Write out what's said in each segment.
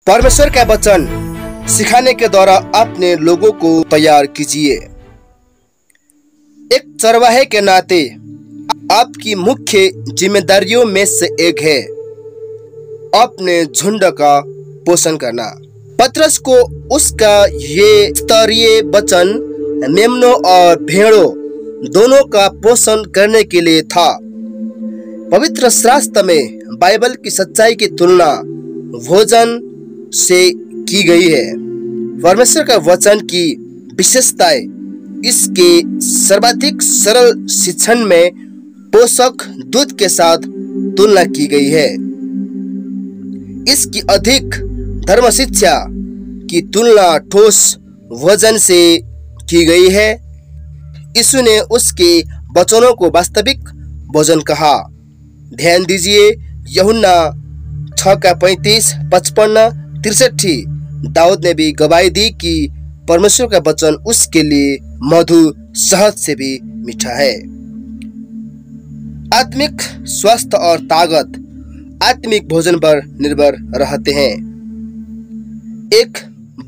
परमेश्वर का वचन सिखाने के द्वारा अपने लोगों को तैयार कीजिए। एक चरवाहे के नाते आपकी मुख्य जिम्मेदारियों में से एक है अपने झुंड का पोषण करना। पतरस को उसका ये स्तरीय वचन मेमनों और भेड़ों दोनों का पोषण करने के लिए था। पवित्र शास्त्र में बाइबल की सच्चाई की तुलना भोजन से की गई है। परमेश्वर का वचन की विशेषताएं इसके सर्वाधिक सरल शिक्षण में पोषक दूध के साथ तुलना की गई है। इसकी अधिक धर्म शिक्षा की तुलना ठोस भोजन से की गई है। यीशु ने उसके वचनों को वास्तविक भोजन कहा। ध्यान दीजिए, यूहन्ना 6:35, 55, 63। दाऊद ने भी गवाही दी कि परमेश्वर का वचन उसके लिए मधु शहद से भी मीठा है। आत्मिक स्वास्थ्य और ताकत आत्मिक भोजन पर निर्भर रहते हैं। एक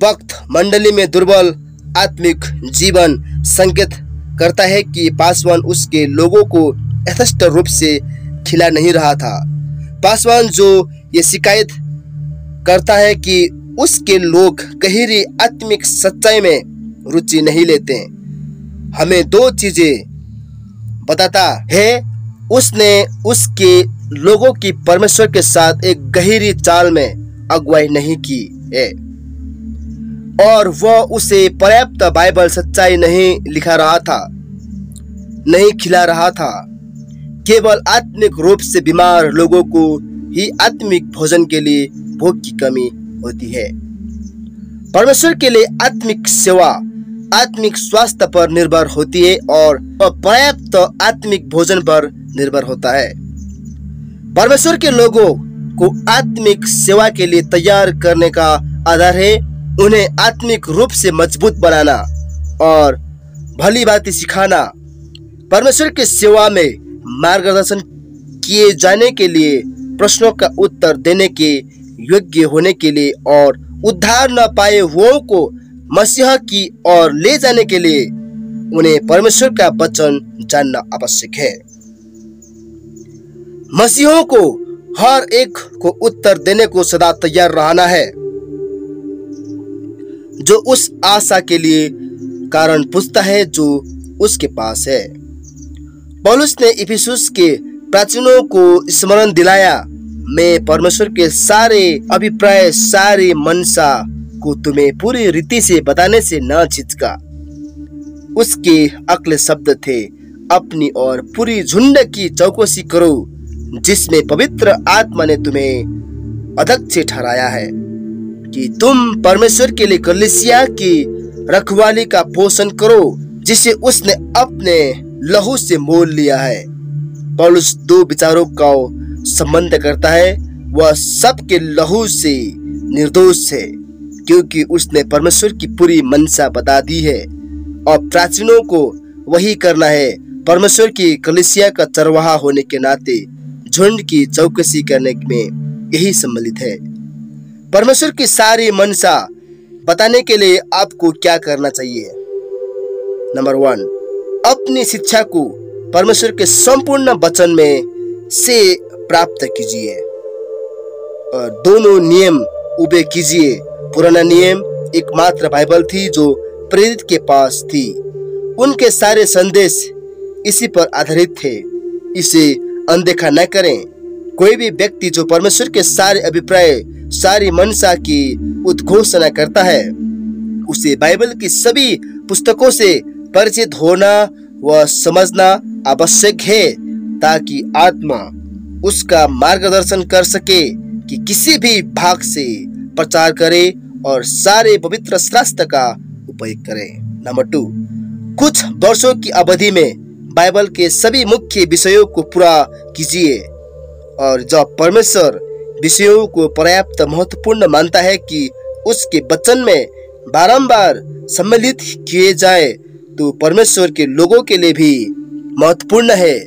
वक्त मंडली में दुर्बल आत्मिक जीवन संकेत करता है कि पासवान उसके लोगों को यथेष्ट रूप से खिला नहीं रहा था। पासवान जो ये शिकायत करता है कि उसके लोग गहरी आत्मिक सच्चाई में रुचि नहीं लेते, हमें दो चीजें बताता है। उसने उसके लोगों की परमेश्वर के साथ एक गहरी चाल में अगुवाई नहीं की है और वह उसे पर्याप्त बाइबल सच्चाई नहीं खिला रहा था। केवल आत्मिक रूप से बीमार लोगों को ही आत्मिक भोजन के लिए भूख की कमी होती है। परमेश्वर के लिए आत्मिक सेवा आत्मिक स्वास्थ्य पर निर्भर होती है और पर्याप्त आत्मिक भोजन पर निर्भर होता है। परमेश्वर के लोगों को आत्मिक सेवा के लिए तैयार करने का आधार है उन्हें आत्मिक रूप से मजबूत बनाना और भली बातें सिखाना। परमेश्वर की सेवा में मार्गदर्शन किए जाने के लिए, प्रश्नों का उत्तर देने के योग्य होने के लिए और उद्धार न पाए हुओं को मसीह की ओर ले जाने के लिए उन्हें परमेश्वर का वचन जानना आवश्यक है। मसीहों को हर एक को उत्तर देने को सदा तैयार रहना है जो उस आशा के लिए कारण पूछता है जो उसके पास है। पौलुस ने इफिसुस के प्राचीनों को स्मरण दिलाया, मैं परमेश्वर के सारे अभिप्राय सारी मनसा को तुम्हें पूरी रीति से बताने से न झिझका। उसके अगले शब्द थे, अपनी और पूरी झुंड की चौकसी करो जिसमें पवित्र आत्मा ने तुम्हें अध्यक्ष ठहराया है कि तुम परमेश्वर के लिए कलीसिया की रखवाली का पोषण करो जिसे उसने अपने लहू से मोल लिया है। पौलुस दो विचारों का संबंध करता है। वह सबके लहू से निर्दोष है क्योंकि उसने परमेश्वर की पूरी मनसा बता दी है और प्राचीनों को वही करना है। परमेश्वर की कलीसिया का चरवाहा होने के नाते झुंड की चौकसी करने में यही सम्मिलित है। परमेश्वर की सारी मनसा बताने के लिए आपको क्या करना चाहिए? नंबर 1, अपनी शिक्षा को परमेश्वर के संपूर्ण वचन में से प्राप्त कीजिए और दोनों नियम उबे कीजिए। पुराना नियम एकमात्र बाइबल थी जो प्रेरित के पास थी। उनके सारे संदेश इसी पर आधारित थे। इसे अनदेखा न करें। कोई भी व्यक्ति जो परमेश्वर के सारे अभिप्राय सारी मनसा की उद्घोषणा करता है उसे बाइबल की सभी पुस्तकों से परिचित होना व समझना आवश्यक है ताकि आत्मा उसका मार्गदर्शन कर सके कि किसी भी भाग से प्रचार करे और सारे पवित्र शास्त्र का उपयोग करे। नंबर 2, कुछ वर्षों की अवधि में बाइबल के सभी मुख्य विषयों को पूरा कीजिए और जब परमेश्वर विषयों को पर्याप्त महत्वपूर्ण मानता है कि उसके वचन में बारंबार सम्मिलित किए जाए तो परमेश्वर के लोगों के लिए भी महत्वपूर्ण है।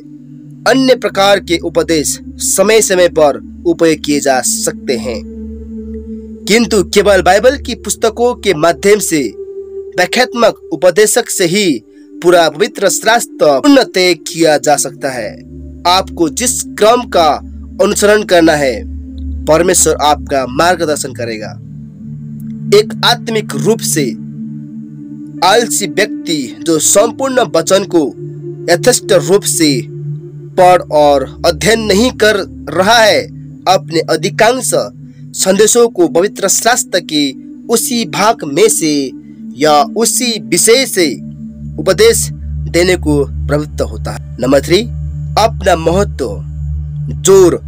अन्य प्रकार के उपदेश समय समय पर उपयोग किए जा सकते हैं। किंतु केवल बाइबल की पुस्तकों के माध्यम से व्याख्यात्मक उपदेशक से ही पूरा पवित्र शास्त्र पूर्णतः किया जा सकता है। आपको जिस क्रम का अनुसरण करना है, परमेश्वर आपका मार्गदर्शन करेगा। एक आत्मिक रूप से आलसी व्यक्ति जो संपूर्ण वचन को यथेष्ट रूप से पढ़ और अध्ययन नहीं कर रहा है, अपने अधिकांश संदेशों को पवित्र शास्त्र के उसी भाग में से या उसी विषय से उपदेश देने को प्रवृत्त होता है। नंबर 3, अपना महत्व जोर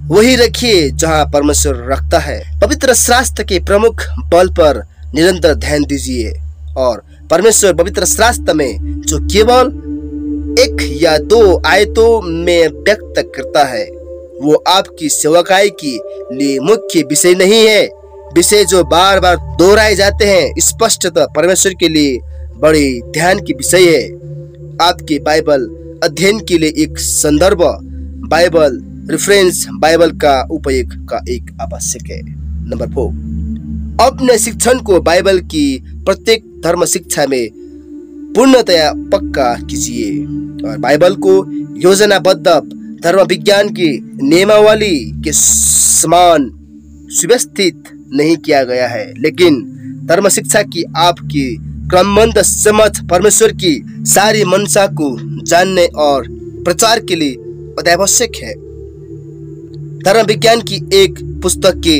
वही रखिए जहां परमेश्वर रखता है। पवित्र शास्त्र के प्रमुख बल पर निरंतर ध्यान दीजिए और परमेश्वर पवित्र शास्त्र में जो केवल 1 या 2 आयतों में व्यक्त करता है, वो आपकी सेवकाई के लिए मुख्य विषय नहीं है। विषय जो बार बार दोहराए जाते हैं स्पष्टतः परमेश्वर के लिए बड़े ध्यान की विषय है। आपके बाइबल अध्ययन के लिए एक संदर्भ बाइबल रेफरेंस बाइबल का उपयोग का एक आवश्यक है। नंबर 4, अपने शिक्षण को बाइबल की प्रत्येक धर्म शिक्षा में पूर्णतया पक्का कीजिए और बाइबल को योजनाबद्ध धर्म विज्ञान की नियमावली के समान सुव्यवस्थित नहीं किया गया है, लेकिन धर्म शिक्षा की आपकी क्रमबद्ध समझ परमेश्वर की सारी मनसा को जानने और प्रचार के लिए अत्यावश्यक है। धर्म विज्ञान की एक पुस्तक के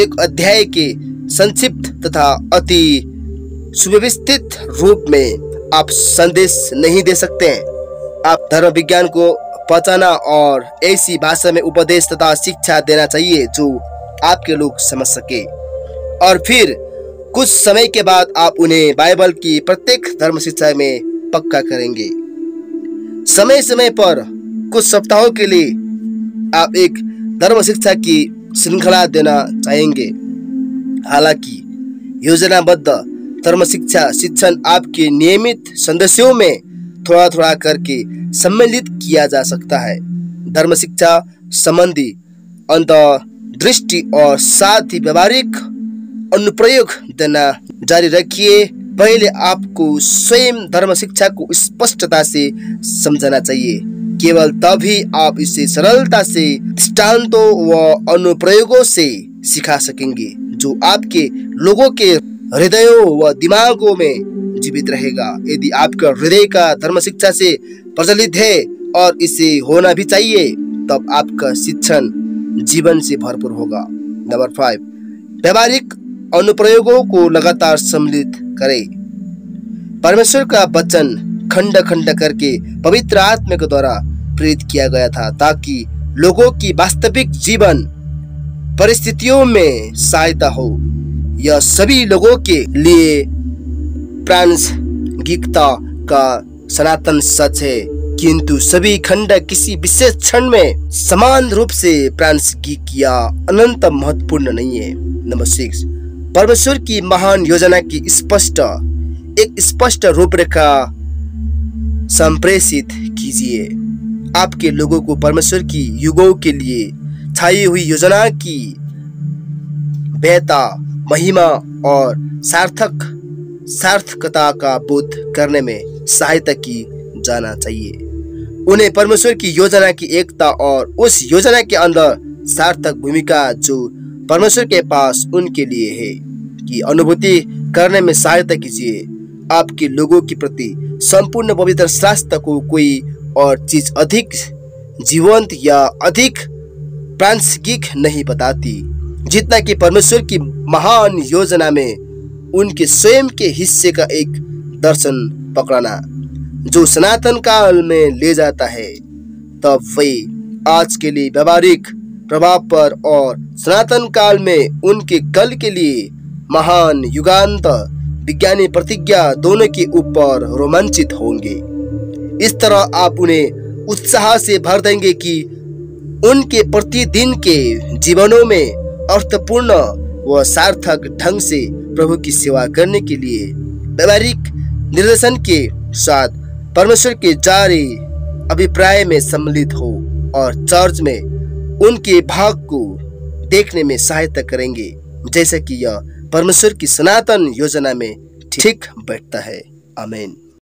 एक अध्याय के संक्षिप्त तथा अति सुव्यवस्थित रूप में आप संदेश नहीं दे सकते हैं। आप धर्म विज्ञान को पहचाना और ऐसी भाषा में उपदेश तथा शिक्षा देना चाहिए जो आपके लोग समझ सके, और फिर कुछ समय के बाद आप उन्हें बाइबल की प्रत्येक धर्म शिक्षा में पक्का करेंगे। समय समय पर कुछ सप्ताहों के लिए आप एक धर्म शिक्षा की श्रृंखला देना चाहेंगे। हालांकि योजनाबद्ध धर्म शिक्षा शिक्षण आपके नियमित संदेशों में थोड़ा थोड़ा करके सम्मिलित किया जा सकता है। धर्म शिक्षा संबंधी अंतर्दृष्टि और साथ ही व्यावहारिक अनुप्रयोग देना जारी रखिए। पहले आपको स्वयं धर्म शिक्षा को स्पष्टता से समझना चाहिए, केवल तभी आप इसे सरलता से दृष्टांतों व अनुप्रयोगों से सिखा सकेंगे जो आपके लोगों के हृदयों व दिमागों में जीवित रहेगा। यदि आपका हृदय का धर्म शिक्षा से प्रचलित है और इसे होना भी चाहिए, तब आपका शिक्षण जीवन से भरपूर होगा। नंबर 5, व्यावहारिक अनुप्रयोगों को लगातार सम्मिलित करें। परमेश्वर का वचन खंड खंड करके पवित्र आत्मा के द्वारा प्रेरित किया गया था ताकि लोगों की वास्तविक जीवन परिस्थितियों में सहायता हो। यह सभी लोगों के लिए प्रासंगिकता का सनातन सच है, किंतु सभी खंड किसी विशेष क्षण में समान रूप से प्रासंगिक या अनंत महत्वपूर्ण नहीं है। नंबर 6, परमेश्वर की महान योजना की एक स्पष्ट रूपरेखा संप्रेषित कीजिए। आपके लोगों को परमेश्वर की युगों के लिए छाई हुई योजना की बेहता महिमा और सार्थकता का बोध करने में सहायता की जाना चाहिए। उन्हें परमेश्वर की योजना की एकता और उस योजना के अंदर सार्थक भूमिका जो परमेश्वर के पास उनके लिए है की अनुभूति करने में सहायता कीजिए। आपके लोगों के प्रति संपूर्ण पवित्र शास्त्र को कोई और चीज अधिक जीवंत या अधिक प्रासंगिक नहीं बताती जितना कि परमेश्वर की महान योजना में उनके स्वयं के हिस्से का एक दर्शन पकड़ना जो सनातन काल में ले जाता है। तब वे आज के लिए व्यवहारिक प्रभाव पर और सनातन काल में उनके कल के लिए महान युगांत विज्ञानी प्रतिज्ञा दोनों के ऊपर रोमांचित होंगे। इस तरह आप उन्हें उत्साह से भर देंगे कि उनके प्रतिदिन के जीवनों में अर्थपूर्ण व सार्थक ढंग से प्रभु की सेवा करने के लिए व्यवहारिक निर्देशन के साथ परमेश्वर के जारी अभिप्राय में सम्मिलित हो और चर्च में उनके भाग को देखने में सहायता करेंगे। जैसे कि यह परमेश्वर की सनातन योजना में ठीक बैठता है। आमीन।